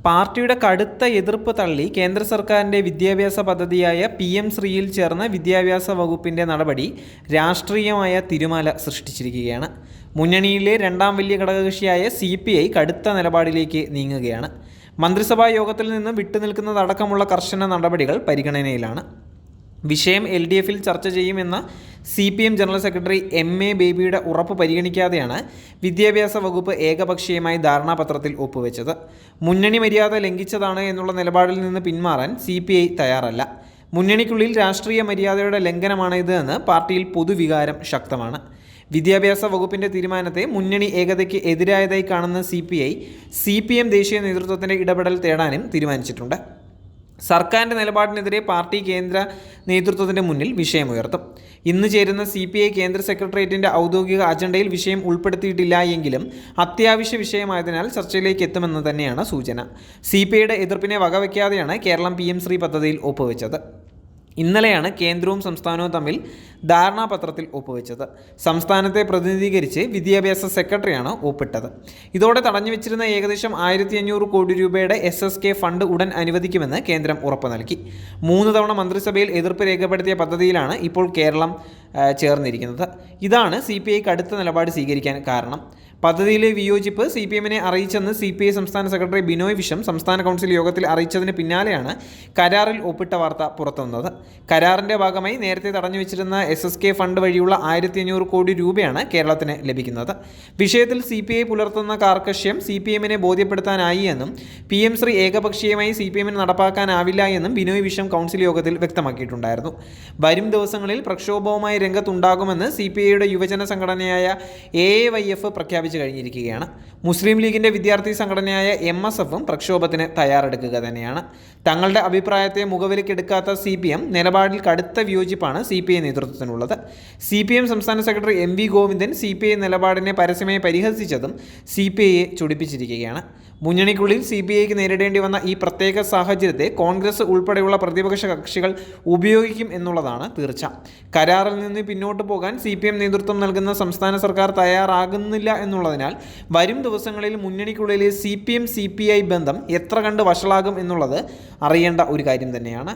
പാർട്ടിയുടെ കടുത്ത എതിർപ്പ് തള്ളി കേന്ദ്ര സർക്കാരിൻ്റെ വിദ്യാഭ്യാസ പദ്ധതിയായ PM ശ്രീയിൽ ചേർന്ന വിദ്യാഭ്യാസ വകുപ്പിൻ്റെ നടപടി രാഷ്ട്രീയമായ തിരുമാല സൃഷ്ടിച്ചിരിക്കുകയാണ്. മുന്നണിയിലെ രണ്ടാം വലിയ ഘടകകക്ഷിയായ CPI കടുത്ത നിലപാടിലേക്ക് നീങ്ങുകയാണ്. മന്ത്രിസഭാ യോഗത്തിൽ നിന്ന് വിട്ടുനിൽക്കുന്നതടക്കമുള്ള കർശന നടപടികൾ പരിഗണനയിലാണ്. വിഷയം LDFിൽ ചർച്ച ചെയ്യുമെന്ന CPM ജനറൽ സെക്രട്ടറി MA ബേബിയുടെ ഉറപ്പ് പരിഗണിക്കാതെയാണ് വിദ്യാഭ്യാസ വകുപ്പ് ഏകപക്ഷീയമായി ധാരണാപത്രത്തിൽ ഒപ്പുവെച്ചത്. മുന്നണി മര്യാദ ലംഘിച്ചതാണ് എന്നുള്ള നിലപാടിൽ നിന്ന് പിന്മാറാൻ CPI തയ്യാറല്ല. മുന്നണിക്കുള്ളിൽ രാഷ്ട്രീയ മര്യാദയുടെ ലംഘനമാണ് ഇത് എന്ന് പാർട്ടിയിൽ പൊതുവികാരം ശക്തമാണ്. വിദ്യാഭ്യാസ വകുപ്പിൻ്റെ തീരുമാനത്തെ മുന്നണി ഏകതയ്ക്ക് എതിരായതായി കാണുന്ന CPM ദേശീയ നേതൃത്വത്തിൻ്റെ ഇടപെടൽ തേടാനും തീരുമാനിച്ചിട്ടുണ്ട്. സർക്കാരിൻ്റെ നിലപാടിനെതിരെ പാർട്ടി കേന്ദ്ര നേതൃത്വത്തിൻ്റെ മുന്നിൽ വിഷയമുയർത്തും. ഇന്ന് ചേരുന്ന CPI കേന്ദ്ര സെക്രട്ടേറിയറ്റിൻ്റെ ഔദ്യോഗിക അജണ്ടയിൽ വിഷയം ഉൾപ്പെടുത്തിയിട്ടില്ല എങ്കിലും അത്യാവശ്യ വിഷയമായതിനാൽ ചർച്ചയിലേക്ക് എത്തുമെന്ന് തന്നെയാണ് സൂചന. CPIയുടെ എതിർപ്പിനെ വകവയ്ക്കാതെയാണ് കേരളം PM ശ്രീ പദ്ധതിയിൽ ഒപ്പുവെച്ചത്. ഇന്നലെയാണ് കേന്ദ്രവും സംസ്ഥാനവും തമ്മിൽ ധാരണാപത്രത്തിൽ ഒപ്പുവെച്ചത്. സംസ്ഥാനത്തെ പ്രതിനിധീകരിച്ച് വിദ്യാഭ്യാസ സെക്രട്ടറിയാണ് ഒപ്പിട്ടത്. ഇതോടെ തടഞ്ഞുവെച്ചിരുന്ന ഏകദേശം 1500 കോടി രൂപയുടെ SSK ഫണ്ട് ഉടൻ അനുവദിക്കുമെന്ന് കേന്ദ്രം ഉറപ്പു നൽകി. 3 തവണ മന്ത്രിസഭയിൽ എതിർപ്പ് രേഖപ്പെടുത്തിയ പദ്ധതിയിലാണ് ഇപ്പോൾ കേരളം ചേർന്നിരിക്കുന്നത്. ഇതാണ് CPI കടുത്ത നിലപാട് സ്വീകരിക്കാൻ കാരണം. പദ്ധതിയിലെ വിയോജിപ്പ് CPMനെ അറിയിച്ചെന്ന് CPI സംസ്ഥാന സെക്രട്ടറി ബിനോയ് വിശ്വം സംസ്ഥാന കൗൺസിൽ യോഗത്തിൽ അറിയിച്ചതിന് പിന്നാലെയാണ് കരാറിൽ ഒപ്പിട്ട വാർത്ത പുറത്തുവന്നത്. കരാറിൻ്റെ ഭാഗമായി നേരത്തെ തടഞ്ഞുവെച്ചിരുന്ന SSK ഫണ്ട് വഴിയുള്ള 1500 കോടി രൂപയാണ് കേരളത്തിന് ലഭിക്കുന്നത്. വിഷയത്തിൽ CPI പുലർത്തുന്ന കാർക്കശ്യം CPMനെ ബോധ്യപ്പെടുത്താനായി എന്നും PM ശ്രീ ഏകപക്ഷീയമായി CPMന് നടപ്പാക്കാനാവില്ല എന്നും ബിനോയ് വിശ്വം കൗൺസിൽ യോഗത്തിൽ വ്യക്തമാക്കിയിട്ടുണ്ടായിരുന്നു. വരും ദിവസങ്ങളിൽ പ്രക്ഷോഭവുമായി രംഗത്തുണ്ടാകുമെന്ന് CPIയുടെ യുവജന സംഘടനയായ AAYF പ്രഖ്യാപിച്ചു കഴിഞ്ഞിരിക്കുകയാണ്. മുസ്ലിം ലീഗിൻ്റെ വിദ്യാർത്ഥി സംഘടനയായ MSFും പ്രക്ഷോഭത്തിന് തയ്യാറെടുക്കുക തന്നെയാണ്. തങ്ങളുടെ അഭിപ്രായത്തെ മുഖവിലക്കെടുക്കാത്ത CPM നിലപാടിൽ കടുത്ത വിയോജിപ്പാണ് CPI നേതൃത്വത്തിനുള്ളത്. CPM സംസ്ഥാന സെക്രട്ടറി MV ഗോവിന്ദൻ CPI നിലപാടിനെ പരസ്യമായി പരിഹസിച്ചതും CPIയെ ചൊടിപ്പിച്ചിരിക്കുകയാണ്. മുന്നണിക്കുള്ളിൽ CPIക്ക് നേരിടേണ്ടി വന്ന ഈ പ്രത്യേക സാഹചര്യത്തെ കോൺഗ്രസ് ഉൾപ്പെടെയുള്ള പ്രതിപക്ഷ കക്ഷികൾ ഉപയോഗിക്കും എന്നുള്ളതാണ് തീർച്ച. കരാറിൽ നിന്ന് പിന്നോട്ട് പോകാൻ CPM നേതൃത്വം നൽകുന്ന സംസ്ഥാന സർക്കാർ തയ്യാറാകുന്നില്ല എന്നുള്ളതിനാൽ വരും ദിവസങ്ങളിൽ മുന്നണിക്കുള്ളിലെ CPM-CPI ബന്ധം എത്ര കണ്ട് വഷളാകും എന്നുള്ളത് അറിയേണ്ട ഒരു കാര്യം തന്നെയാണ്.